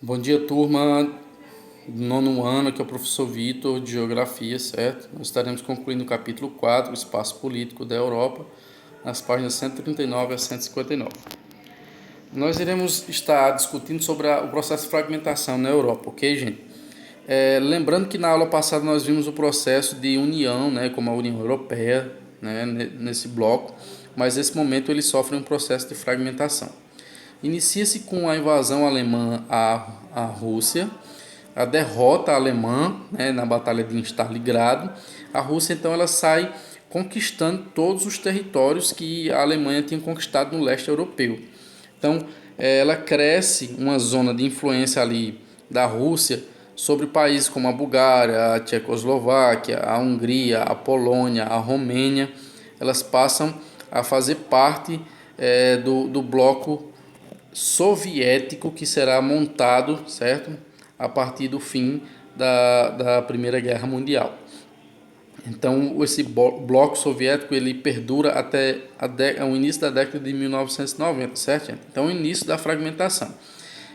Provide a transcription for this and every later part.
Bom dia, turma do nono ano, aqui é o professor Vitor, de Geografia, certo? Nós estaremos concluindo o capítulo 4, o Espaço Político da Europa, nas páginas 139 a 159. Nós iremos estar discutindo sobre o processo de fragmentação na Europa, ok, gente? Lembrando que na aula passada nós vimos o processo de união, né, como a União Europeia, né, nesse bloco, mas nesse momento ele sofre um processo de fragmentação. Inicia-se com a invasão alemã à Rússia, a derrota alemã, né, na Batalha de Stalingrado. A Rússia então ela sai conquistando todos os territórios que a Alemanha tinha conquistado no leste europeu. Então ela cresce uma zona de influência ali da Rússia sobre países como a Bulgária, a Tchecoslováquia, a Hungria, a Polônia, a Romênia. Elas passam a fazer parte do bloco soviético que será montado, certo? A partir do fim da Primeira Guerra Mundial. Então, esse bloco soviético ele perdura até o início da década de 1990, certo, gente? Então, o início da fragmentação.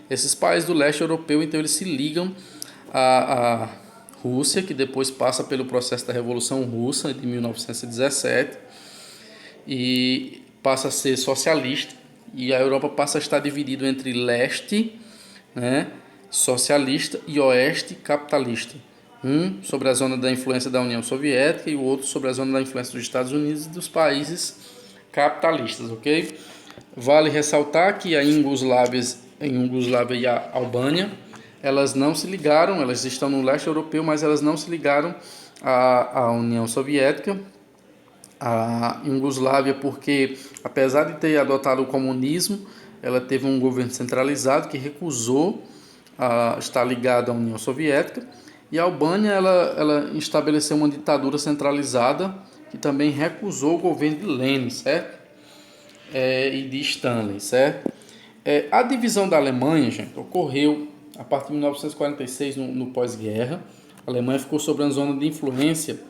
Esses países do leste europeu, então, eles se ligam à Rússia, que depois passa pelo processo da Revolução Russa de 1917 e passa a ser socialista, e a Europa passa a estar dividida entre leste, né, socialista, e oeste, capitalista. Um sobre a zona da influência da União Soviética e o outro sobre a zona da influência dos Estados Unidos e dos países capitalistas, ok? Vale ressaltar que a Iugoslávia e a Albânia, elas não se ligaram, elas estão no leste europeu, mas elas não se ligaram à União Soviética. A Iugoslávia, porque apesar de ter adotado o comunismo, ela teve um governo centralizado que recusou estar ligado à União Soviética. E a Albânia ela estabeleceu uma ditadura centralizada que também recusou o governo de Lenin, certo? E de Stalin, certo? A divisão da Alemanha, gente, ocorreu a partir de 1946, no pós-guerra. A Alemanha ficou sob uma zona de influência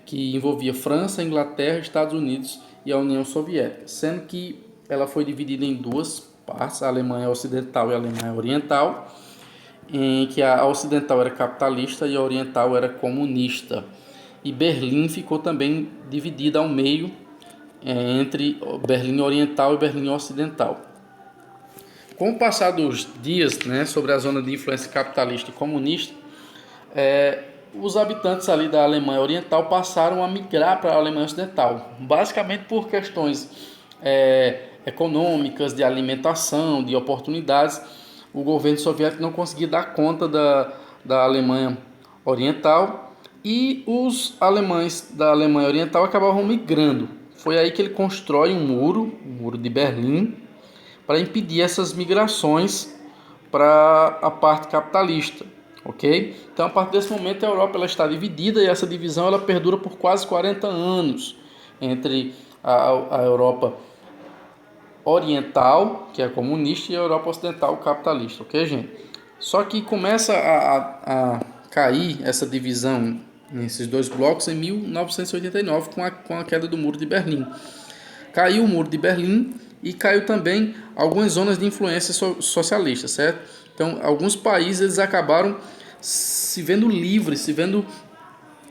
que envolvia França, Inglaterra, Estados Unidos e a União Soviética, sendo que ela foi dividida em duas partes, a Alemanha Ocidental e a Alemanha Oriental, em que a ocidental era capitalista e a oriental era comunista. E Berlim ficou também dividida ao meio entre Berlim Oriental e Berlim Ocidental. Com o passar dos dias, né, sobre a zona de influência capitalista e comunista, os habitantes ali da Alemanha Oriental passaram a migrar para a Alemanha Ocidental, basicamente por questões econômicas, de alimentação, de oportunidades. O governo soviético não conseguia dar conta da Alemanha Oriental e os alemães da Alemanha Oriental acabavam migrando. Foi aí que ele constrói o muro de Berlim, para impedir essas migrações para a parte capitalista, ok? Então, a partir desse momento, a Europa ela está dividida e essa divisão ela perdura por quase 40 anos entre a Europa oriental, que é comunista, e a Europa ocidental, capitalista, ok, gente? Só que começa a cair essa divisão nesses dois blocos em 1989 com a queda do Muro de Berlim. Caiu o Muro de Berlim e caiu também algumas zonas de influência socialista, certo? Então, alguns países eles acabaram se vendo livres, se vendo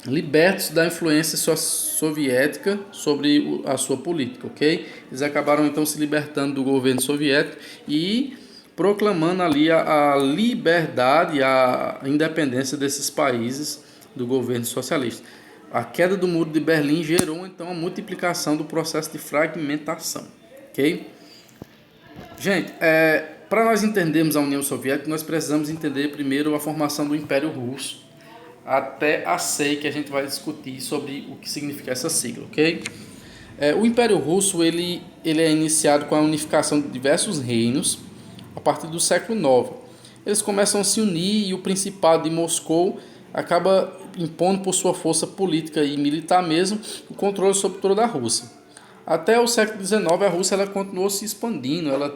libertos da influência soviética sobre a sua política, ok? Eles acabaram então se libertando do governo soviético e proclamando ali a liberdade, a independência desses países do governo socialista. A queda do Muro de Berlim gerou então a multiplicação do processo de fragmentação, ok? Gente, para nós entendermos a União Soviética, nós precisamos entender primeiro a formação do Império Russo, até a SEI, que a gente vai discutir sobre o que significa essa sigla, ok? O Império Russo ele é iniciado com a unificação de diversos reinos a partir do século IX. Eles começam a se unir e o Principado de Moscou acaba impondo por sua força política e militar mesmo o controle sobre toda a Rússia. Até o século XIX a Rússia ela continuou se expandindo, ela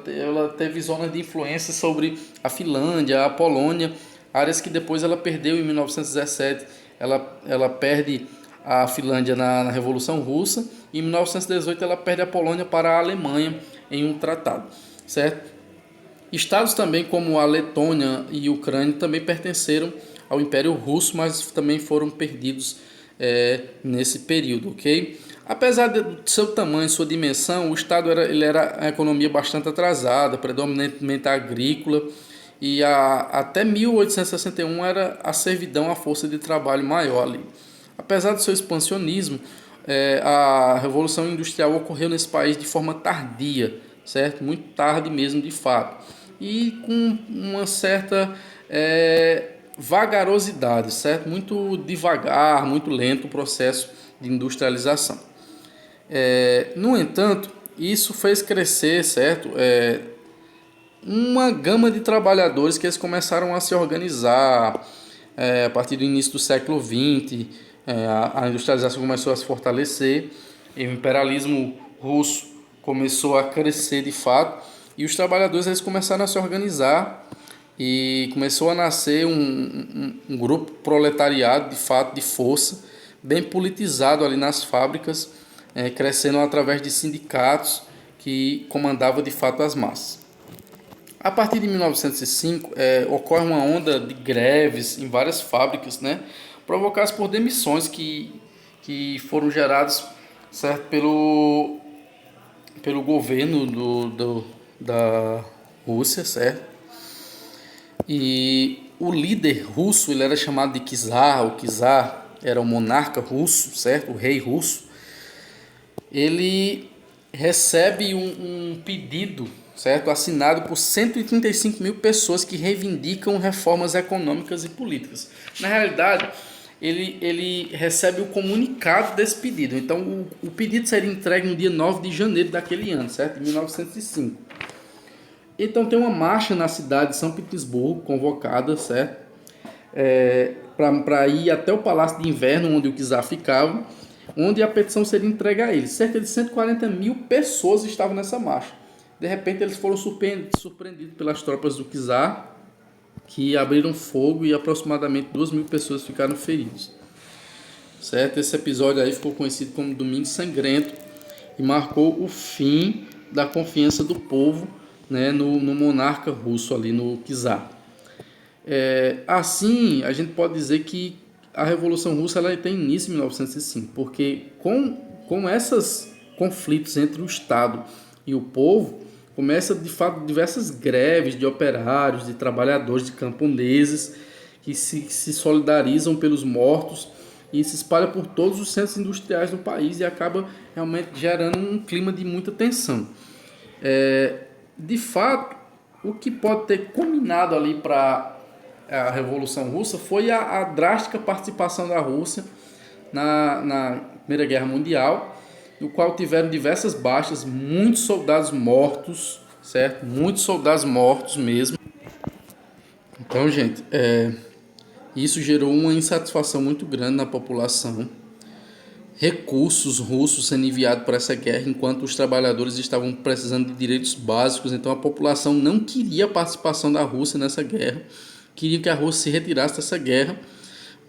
teve zonas de influência sobre a Finlândia, a Polônia, áreas que depois ela perdeu em 1917. Ela perde a Finlândia na Revolução Russa e em 1918 ela perde a Polônia para a Alemanha em um tratado, certo? Estados também como a Letônia e Ucrânia também pertenceram ao Império Russo, mas também foram perdidos nesse período, ok? Apesar do seu tamanho e sua dimensão, o Estado era uma economia bastante atrasada, predominantemente agrícola, e até 1861 era a servidão a força de trabalho maior ali. Apesar do seu expansionismo, a Revolução Industrial ocorreu nesse país de forma tardia, certo? Muito tarde mesmo, de fato. E com uma certa vagarosidade, certo? Muito devagar, muito lento o processo de industrialização. No entanto, isso fez crescer, certo? Uma gama de trabalhadores que eles começaram a se organizar a partir do início do século XX. A industrialização começou a se fortalecer e o imperialismo russo começou a crescer de fato, e os trabalhadores eles começaram a se organizar e começou a nascer um grupo proletariado de fato, de força, bem politizado ali nas fábricas, crescendo através de sindicatos que comandavam de fato as massas. A partir de 1905, ocorre uma onda de greves em várias fábricas, né, provocadas por demissões que foram geradas, certo, pelo governo da Rússia, certo? E o líder russo ele era chamado de czar. O czar era o monarca russo, certo? O rei russo. Ele recebe um pedido, certo, assinado por 135 mil pessoas que reivindicam reformas econômicas e políticas. Na realidade, ele recebe o comunicado desse pedido. Então, o pedido seria entregue no dia 9 de janeiro daquele ano, certo? De 1905. Então, tem uma marcha na cidade de São Petersburgo convocada, certo? Para ir até o Palácio de Inverno, onde o czar ficava, onde a petição seria entregue a ele. Cerca de 140 mil pessoas estavam nessa marcha. De repente, eles foram surpreendidos pelas tropas do czar, que abriram fogo e aproximadamente 2.000 pessoas ficaram feridas. Certo? Esse episódio aí ficou conhecido como Domingo Sangrento e marcou o fim da confiança do povo, né, no monarca russo, ali no czar. Assim, a gente pode dizer que a Revolução Russa ela tem início em 1905, porque com esses conflitos entre o Estado e o povo, começa de fato diversas greves de operários, de trabalhadores, de camponeses, que se solidarizam pelos mortos e se espalha por todos os centros industriais do país e acaba realmente gerando um clima de muita tensão. De fato, o que pode ter culminado ali para a Revolução Russa foi a drástica participação da Rússia na Primeira Guerra Mundial, no qual tiveram diversas baixas, muitos soldados mortos, certo? Muitos soldados mortos mesmo. Então, gente, isso gerou uma insatisfação muito grande na população. Recursos russos sendo enviados para essa guerra, enquanto os trabalhadores estavam precisando de direitos básicos. Então, a população não queria a participação da Rússia nessa guerra, queria que a Rússia se retirasse dessa guerra,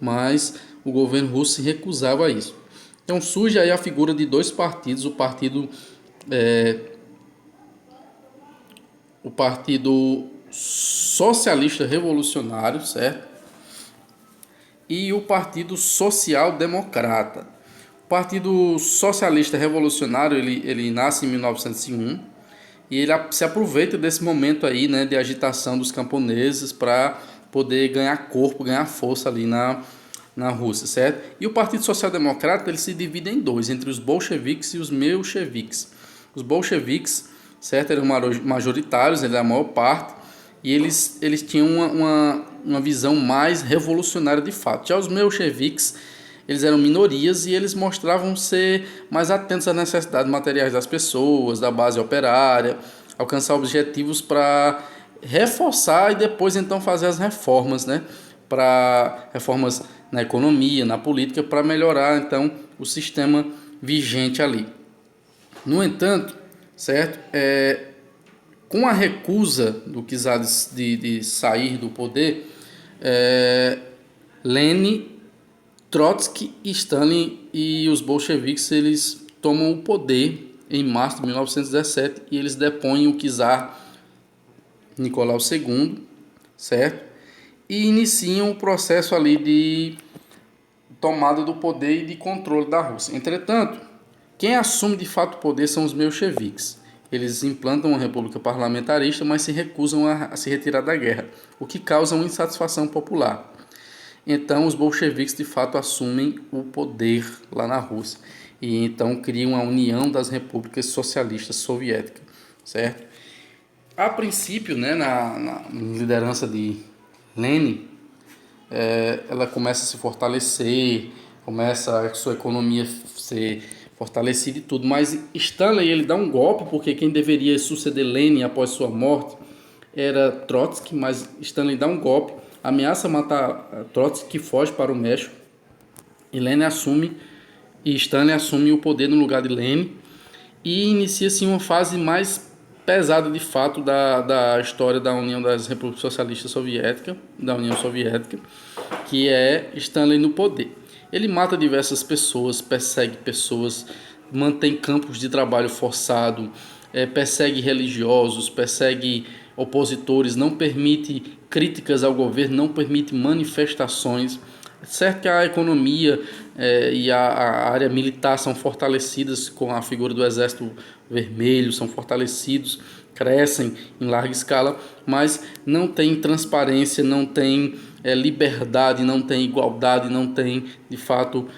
mas o governo russo se recusava a isso. Então surge aí a figura de dois partidos, o Partido Socialista Revolucionário, certo? E o Partido Social Democrata. O Partido Socialista Revolucionário ele nasce em 1901 e ele se aproveita desse momento aí, né, de agitação dos camponeses para poder ganhar corpo, ganhar força ali na Rússia, certo? E o Partido Social Democrata ele se divide em dois, entre os bolcheviques e os mencheviques. Os bolcheviques, certo, eram majoritários, ele era a maior parte, e eles tinham uma visão mais revolucionária de fato. Já os mencheviques, eles eram minorias e eles mostravam ser mais atentos às necessidades materiais das pessoas, da base operária, alcançar objetivos para reforçar e depois então fazer as reformas, né? Para reformas na economia, na política, para melhorar então o sistema vigente ali. No entanto, certo? Com a recusa do czar de sair do poder, Lenin, Trotsky, Stalin e os bolcheviques eles tomam o poder em março de 1917 e eles depõem o czar Nicolau II, certo? E iniciam o processo ali de tomada do poder e de controle da Rússia. Entretanto, quem assume de fato o poder são os mencheviques. Eles implantam uma república parlamentarista, mas se recusam a se retirar da guerra, o que causa uma insatisfação popular. Então, os bolcheviques de fato assumem o poder lá na Rússia e então criam a União das Repúblicas Socialistas Soviéticas, certo? A princípio, né, na liderança de Lenin, ela começa a se fortalecer, começa a sua economia ser fortalecida e tudo, mas Stalin ele dá um golpe, porque quem deveria suceder Lenin após sua morte era Trotsky, mas Stalin dá um golpe, ameaça matar Trotsky, que foge para o México, e Lenin assume, e Stalin assume o poder no lugar de Lenin, e inicia-se uma fase mais pesada de fato da história da União das Repúblicas Socialistas Soviéticas, da União Soviética, que é Stalin no poder. Ele mata diversas pessoas, persegue pessoas, mantém campos de trabalho forçado, persegue religiosos, persegue opositores, não permite críticas ao governo, não permite manifestações. Certo que a economia e a área militar são fortalecidas com a figura do Exército Vermelho, são fortalecidos, crescem em larga escala, mas não tem transparência, não tem liberdade, não tem igualdade, não tem, de fato,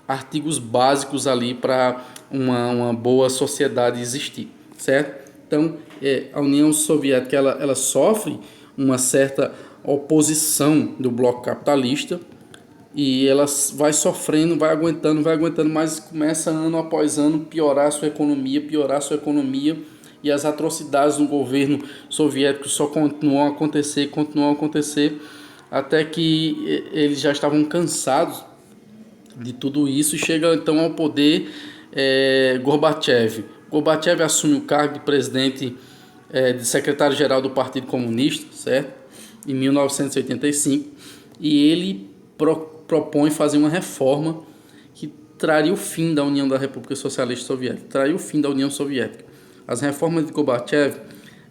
artigos básicos ali para uma boa sociedade existir, certo? Então, a União Soviética ela sofre uma certa oposição do bloco capitalista e ela vai sofrendo, vai aguentando, mas começa ano após ano piorar a sua economia e as atrocidades no governo soviético só continuam a acontecer, até que eles já estavam cansados de tudo isso e chega então ao poder Gorbachev. Gorbachev assume o cargo de presidente, de secretário-geral do Partido Comunista, certo? Em 1985, e ele propõe fazer uma reforma que traria o fim da União da República Socialista Soviética, traria o fim da União Soviética. As reformas de Gorbachev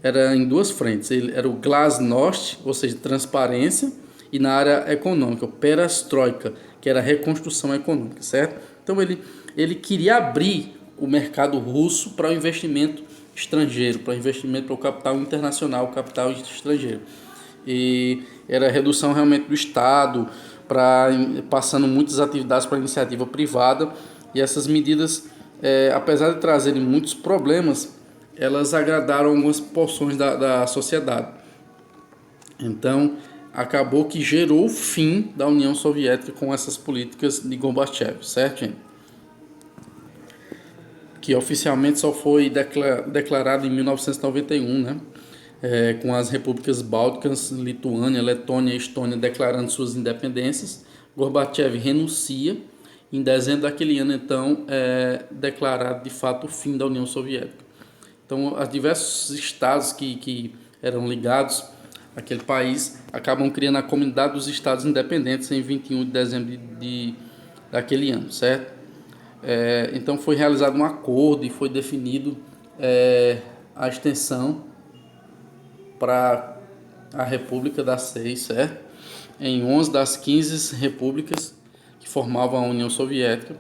eram em duas frentes, era o glasnost, ou seja, transparência, e na área econômica, o perestroika, que era a reconstrução econômica, certo? Então ele queria abrir o mercado russo para o investimento estrangeiro, para o investimento para o capital internacional, o capital estrangeiro. E era a redução realmente do Estado, passando muitas atividades para a iniciativa privada, e essas medidas, apesar de trazerem muitos problemas, elas agradaram algumas porções da sociedade. Então, acabou que gerou o fim da União Soviética com essas políticas de Gorbachev, certo, gente? Que oficialmente só foi declarado em 1991, né? Com as repúblicas bálticas, Lituânia, Letônia e Estônia declarando suas independências. Gorbachev renuncia. Em dezembro daquele ano, então, declarado de fato o fim da União Soviética. Então, os diversos estados que eram ligados àquele país acabam criando a Comunidade dos Estados Independentes em 21 de dezembro daquele ano, certo? Então, foi realizado um acordo e foi definido a extensão para a República das Seis, certo? Em 11 das 15 repúblicas que formavam a União Soviética.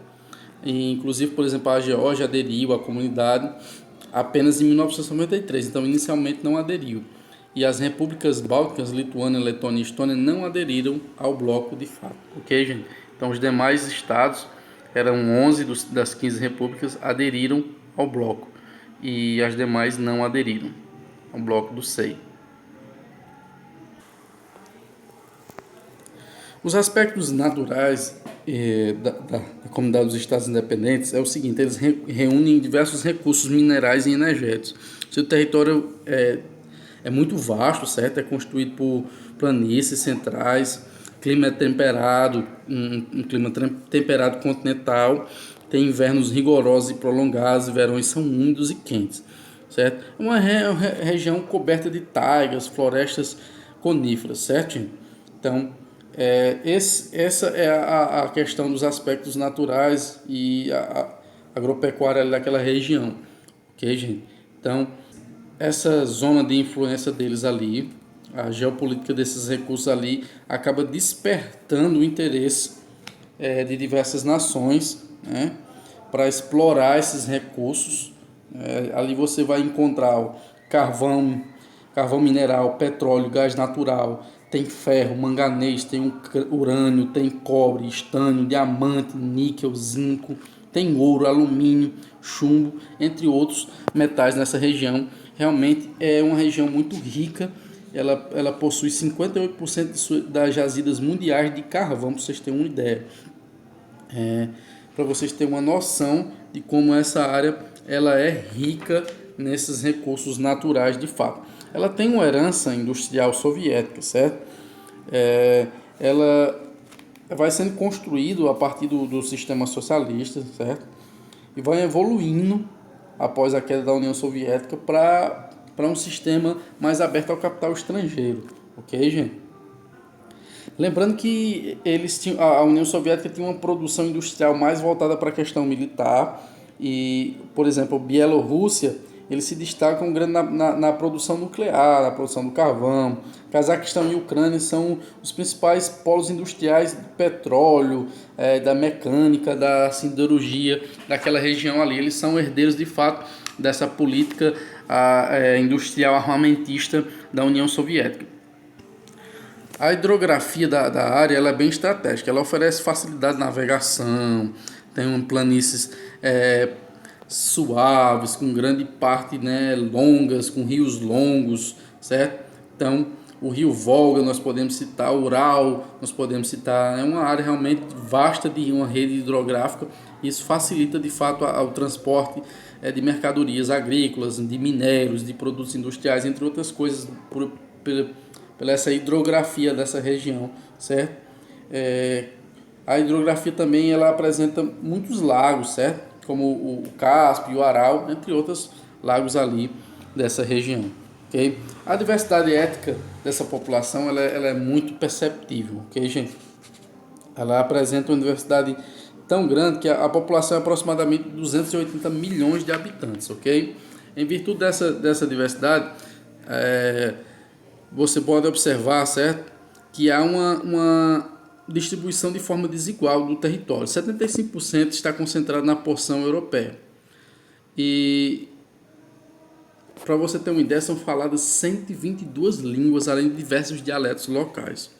E, inclusive, por exemplo, a Geórgia aderiu à comunidade apenas em 1993, então inicialmente não aderiu. E as repúblicas bálticas, Lituânia, Letônia e Estônia, não aderiram ao bloco de fato, ok, gente? Então os demais estados, eram 11 das 15 repúblicas, aderiram ao bloco, e as demais não aderiram ao bloco do SEI. Os aspectos naturais da Comunidade dos Estados Independentes é o seguinte: eles reúnem diversos recursos minerais e energéticos. Seu território é muito vasto, certo? É constituído por planícies centrais, clima temperado, um clima temperado continental, tem invernos rigorosos e prolongados, e verões são úmidos e quentes, certo? É uma região coberta de taigas, florestas coníferas, certo? Então, essa é a questão dos aspectos naturais e a agropecuária daquela região, ok, gente? Então, essa zona de influência deles ali, a geopolítica desses recursos ali, acaba despertando o interesse de diversas nações, né, para explorar esses recursos. Ali você vai encontrar o carvão, carvão mineral, petróleo, gás natural, tem ferro, manganês, tem urânio, tem cobre, estânio, diamante, níquel, zinco, tem ouro, alumínio, chumbo, entre outros metais nessa região. Realmente é uma região muito rica. Ela possui 58% das jazidas mundiais de carvão, para vocês terem uma ideia. Para vocês terem uma noção de como essa área ela é rica nesses recursos naturais de fato. Ela tem uma herança industrial soviética, certo? Ela vai sendo construído a partir do sistema socialista, certo? E vai evoluindo após a queda da União Soviética para um sistema mais aberto ao capital estrangeiro, ok, gente? Lembrando que a União Soviética tinha uma produção industrial mais voltada para a questão militar e, por exemplo, a Bielorrússia, eles se destacam grande na produção nuclear, na produção do carvão. Cazaquistão e Ucrânia são os principais polos industriais do petróleo, da mecânica, da siderurgia daquela região ali. Eles são herdeiros de fato dessa política industrial armamentista da União Soviética. A hidrografia da área ela é bem estratégica, ela oferece facilidade de navegação, tem planícies suaves, com grande parte, né, longas, com rios longos, certo? Então, o rio Volga nós podemos citar, o Ural nós podemos citar, é uma área realmente vasta de uma rede hidrográfica, isso facilita de fato o transporte de mercadorias agrícolas, de minérios, de produtos industriais, entre outras coisas, pela essa hidrografia dessa região, certo? A hidrografia também ela apresenta muitos lagos, certo? Como o Cáspio e o Aral, entre outros lagos ali dessa região, ok? A diversidade étnica dessa população ela é muito perceptível, ok, gente? Ela apresenta uma diversidade tão grande que a população é aproximadamente 280 milhões de habitantes, ok? Em virtude dessa diversidade, você pode observar, certo, que há uma distribuição de forma desigual do território. 75% está concentrado na porção europeia. E, para você ter uma ideia, são faladas 122 línguas, além de diversos dialetos locais.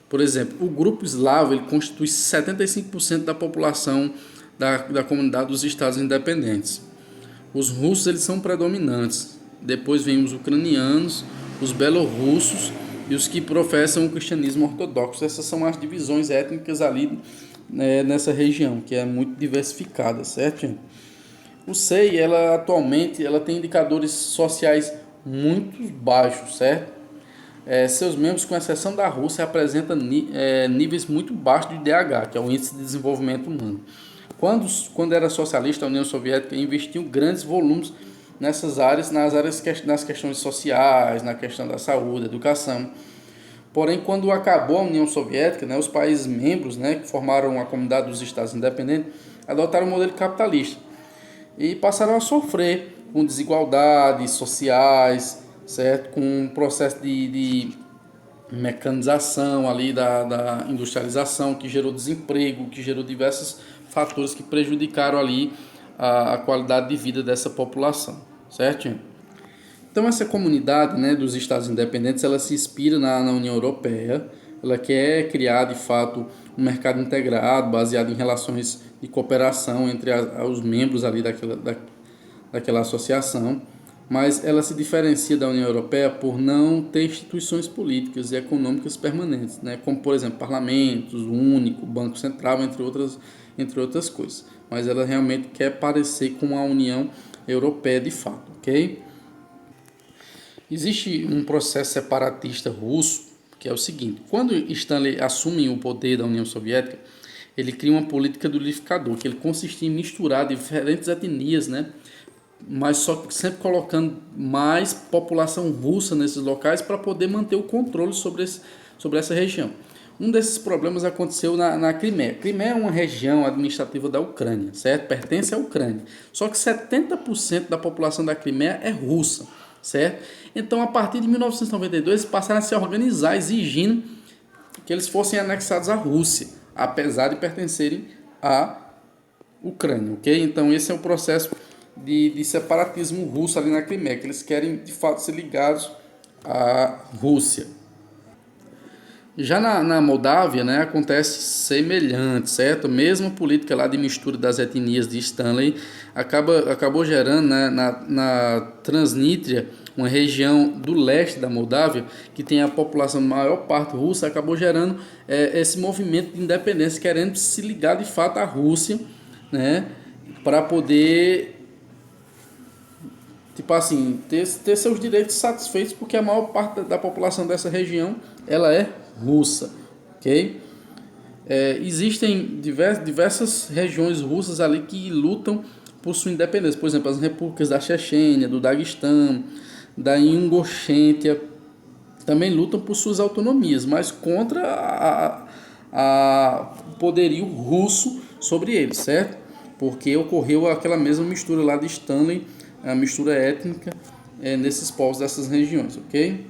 Por exemplo, o grupo eslavo ele constitui 75% da população da comunidade dos estados independentes. Os russos eles são predominantes. Depois vem os ucranianos, os belorussos e os que professam o cristianismo ortodoxo. Essas são as divisões étnicas ali, né, nessa região, que é muito diversificada, certo, gente? O SEI, atualmente, ela tem indicadores sociais muito baixos, certo? Seus membros, com exceção da Rússia, apresentam níveis muito baixos de IDH, que é o Índice de Desenvolvimento Humano. Quando era socialista, a União Soviética investiu grandes volumes nessas áreas, nas questões sociais, na questão da saúde, educação. Porém, quando acabou a União Soviética, né, os países membros, né, que formaram a Comunidade dos Estados Independentes, adotaram o modelo capitalista e passaram a sofrer com desigualdades sociais, certo? Com um processo de mecanização ali da industrialização que gerou desemprego, que gerou diversos fatores que prejudicaram ali a qualidade de vida dessa população, certo, gente? Então essa comunidade, né, dos Estados Independentes, ela se inspira na União Europeia, ela quer criar de fato um mercado integrado, baseado em relações de cooperação entre os membros ali daquela associação, mas ela se diferencia da União Europeia por não ter instituições políticas e econômicas permanentes, né, como por exemplo parlamentos, único, Banco Central, entre outras coisas. Mas ela realmente quer parecer com a União Europeia de fato, ok? Existe um processo separatista russo, que é o seguinte: quando Stalin assume o poder da União Soviética, ele cria uma política do unificador, que ele consistia em misturar diferentes etnias, né? Mas só que sempre colocando mais população russa nesses locais para poder manter o controle sobre essa região. Um desses problemas aconteceu na Crimeia. Crimeia é uma região administrativa da Ucrânia, certo? Pertence à Ucrânia. Só que 70% da população da Crimeia é russa. certo? Então, a partir de 1992, eles passaram a se organizar, exigindo que eles fossem anexados à Rússia, apesar de pertencerem à Ucrânia, ok? Então, esse é o processo de separatismo russo ali na Crimeia, que eles querem, de fato, ser ligados à Rússia. Já na Moldávia, né, acontece semelhante, certo? Mesma política lá de mistura das etnias de Stanley acabou gerando, né, na Transnistria, uma região do leste da Moldávia, que tem a população maior parte russa, acabou gerando esse movimento de independência, querendo se ligar de fato à Rússia, né, para poder, tipo assim, ter seus direitos satisfeitos, porque a maior parte da população dessa região ela é russa, ok? Existem diversas regiões russas ali que lutam por sua independência, por exemplo, as repúblicas da Chechênia, do Daguestão, da Ingushétia, também lutam por suas autonomias, mas contra o poderio russo sobre eles, certo? Porque ocorreu aquela mesma mistura lá de Stanley, a mistura étnica nesses povos dessas regiões, ok?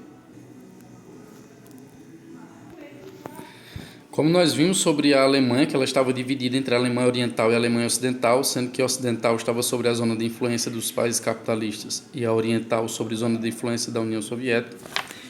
Como nós vimos sobre a Alemanha, que ela estava dividida entre a Alemanha Oriental e a Alemanha Ocidental, sendo que a Ocidental estava sobre a zona de influência dos países capitalistas e a Oriental sobre a zona de influência da União Soviética,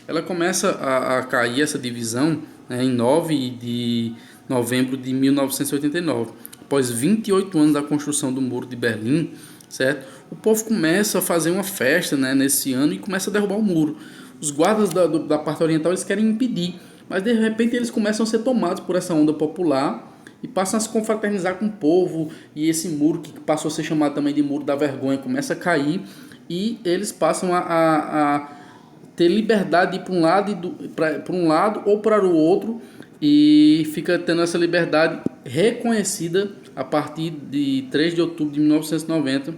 ela começa a cair essa divisão, né, em 9 de novembro de 1989. Após 28 anos da construção do Muro de Berlim, certo? O povo começa a fazer uma festa, né, nesse ano, e começa a derrubar o muro. Os guardas da parte oriental eles querem impedir, mas de repente eles começam a ser tomados por essa onda popular e passam a se confraternizar com o povo, e esse muro, que passou a ser chamado também de Muro da Vergonha, começa a cair, e eles passam a ter liberdade de ir para um lado ou para o outro, e fica tendo essa liberdade reconhecida a partir de 3 de outubro de 1990,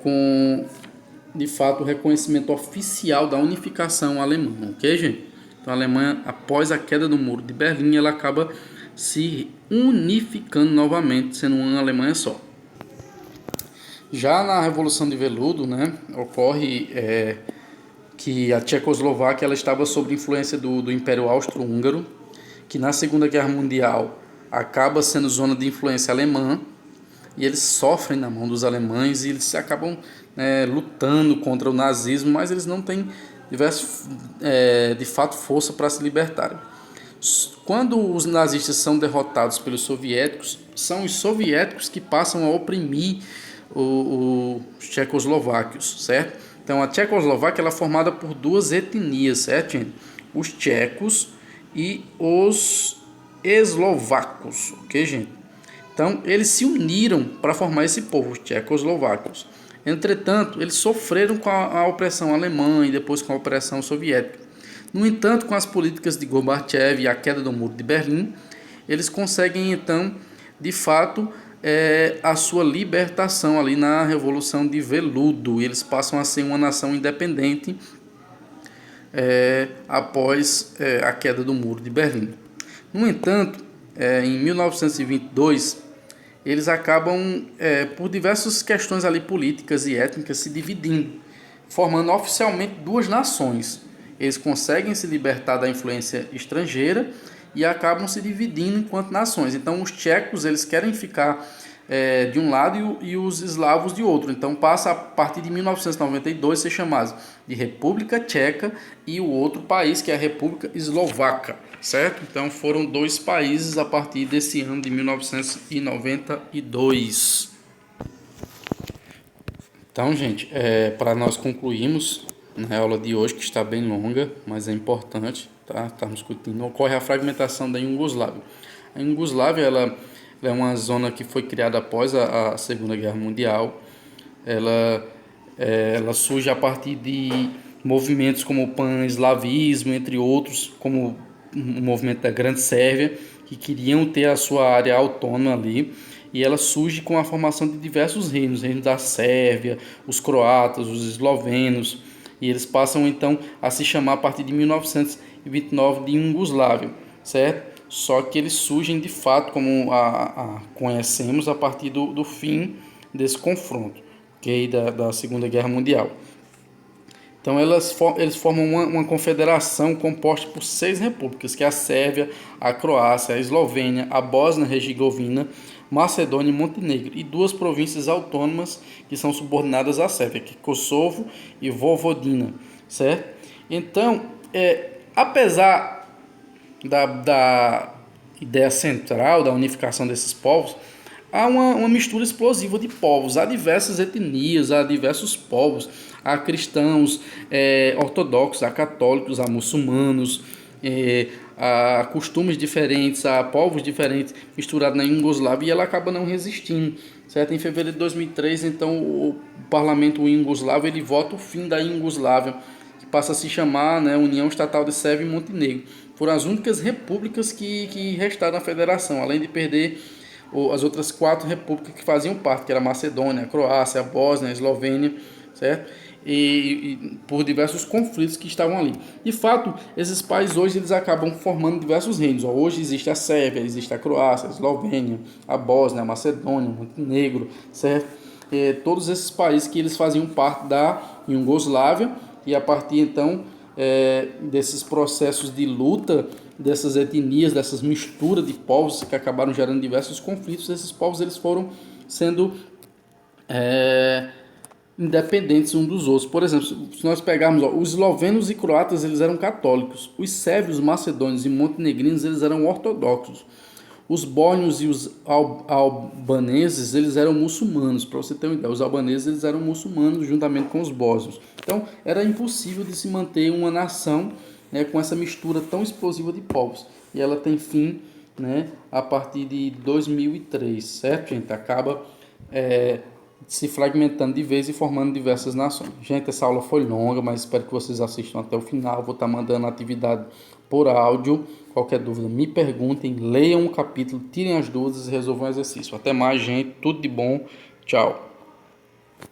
com de fato o reconhecimento oficial da unificação alemã, ok, gente? Então a Alemanha, após a queda do Muro de Berlim, ela acaba se unificando novamente, sendo uma Alemanha só. Já na Revolução de Veludo, né, ocorre que a Tchecoslováquia ela estava sob influência do Império Austro-Húngaro, que na Segunda Guerra Mundial acaba sendo zona de influência alemã, e eles sofrem na mão dos alemães, e eles acabam lutando contra o nazismo, mas eles não têm de fato força para se libertarem. Quando os nazistas são derrotados pelos soviéticos, são os soviéticos que passam a oprimir os tchecoslováquios, certo? Então a Tchecoslováquia ela é formada por duas etnias, certo, gente? Os tchecos e os eslovacos, ok, gente? Então eles se uniram para formar esse povo, os tchecoslovacos. Entretanto, eles sofreram com a opressão alemã e depois com a opressão soviética. No entanto, com as políticas de Gorbachev e a queda do Muro de Berlim, eles conseguem então, de fato, a sua libertação ali na Revolução de Veludo. E eles passam a ser uma nação independente após a queda do Muro de Berlim. No entanto, em 1922, eles acabam, por diversas questões ali políticas e étnicas, se dividindo, formando oficialmente duas nações. Eles conseguem se libertar da influência estrangeira e acabam se dividindo enquanto nações. Então os tchecos eles querem ficar de um lado e os eslavos de outro. Então passa a partir de 1992 ser chamado de República Tcheca e o outro país que é a República Eslovaca, certo? Então foram dois países a partir desse ano de 1992. Então, gente, para nós concluirmos na aula de hoje, que está bem longa, mas é importante, tá? Estamos discutindo. Ocorre a fragmentação da Iugoslávia. A Iugoslávia ela é uma zona que foi criada após a Segunda Guerra Mundial. Ela surge a partir de movimentos como o pan-eslavismo, entre outros, como o movimento da Grande Sérvia, que queriam ter a sua área autônoma ali. E ela surge com a formação de diversos reinos, reinos da Sérvia, os croatas, os eslovenos, e eles passam então a se chamar a partir de 1929 de Iugoslávia, certo? Só que eles surgem de fato como conhecemos a partir do fim desse confronto, ok, da Segunda Guerra Mundial. Então eles formam uma confederação composta por 6 repúblicas, que é a Sérvia, a Croácia, a Eslovênia, a Bósnia-Herzegovina, Macedônia e Montenegro, e 2 províncias autônomas que são subordinadas à Sérvia, que é Kosovo e Vojvodina, certo? Então, apesar da ideia central da unificação desses povos, há uma mistura explosiva de povos, há diversas etnias, há diversos povos, há cristãos, ortodoxos, há católicos, há muçulmanos, há costumes diferentes, há povos diferentes misturados na Iugoslávia, e ela acaba não resistindo, certo? Em fevereiro de 2003, então, o parlamento iugoslavo ele vota o fim da Iugoslávia, que passa a se chamar, né, União Estatal de Sérvia e Montenegro. Foram as únicas repúblicas que restaram na federação, além de perder as outras 4 repúblicas que faziam parte, que era a Macedônia, a Croácia, a Bósnia, a Eslovênia, certo? E por diversos conflitos que estavam ali. De fato, esses países hoje eles acabam formando diversos reinos. Hoje existe a Sérvia, existe a Croácia, a Eslovênia, a Bósnia, a Macedônia, Montenegro, certo? Todos esses países que eles faziam parte da Iugoslávia, e a partir então desses processos de luta, dessas etnias, dessas misturas de povos que acabaram gerando diversos conflitos, esses povos eles foram sendo independentes uns dos outros. Por exemplo, se nós pegarmos, os eslovenos e croatas eles eram católicos, os sérvios, macedônios e montenegrinos eles eram ortodoxos. Os bósnios e os albaneses eles eram muçulmanos. Para você ter uma ideia, os albaneses eles eram muçulmanos juntamente com os bósnios. Então era impossível de se manter uma nação, né, com essa mistura tão explosiva de povos. E ela tem fim, né, a partir de 2003, certo, gente? Acaba se fragmentando de vez e formando diversas nações. Gente, essa aula foi longa, mas espero que vocês assistam até o final. Vou estar mandando a atividade por áudio. Qualquer dúvida, me perguntem, leiam o capítulo, tirem as dúvidas e resolvam o exercício. Até mais, gente. Tudo de bom. Tchau.